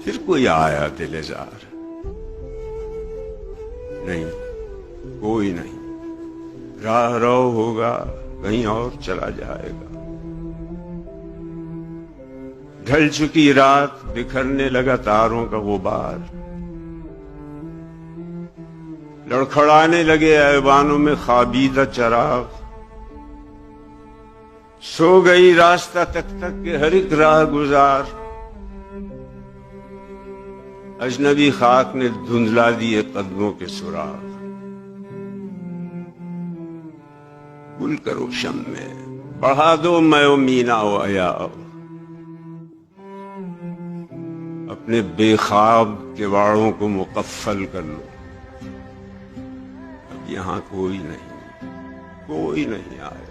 پھر کوئی آیا دل زار، نہیں کوئی نہیں، راہ رو ہوگا کہیں اور چلا جائے گا۔ ڈھل چکی رات، بکھرنے لگا تاروں کا غبار، لڑکھڑانے لگے ایوانوں میں خوابیدہ چراغ، سو گئی راستہ تک تک کے ہر ایک راہ گزار، اجنبی خاک نے دھندلا دیے قدموں کے سراغ۔ گل کرو شم میں، بڑھا دو میں و مینا و عیا، اپنے بے خواب کواڑوں کو مقفل کر لو، اب یہاں کوئی نہیں آئے۔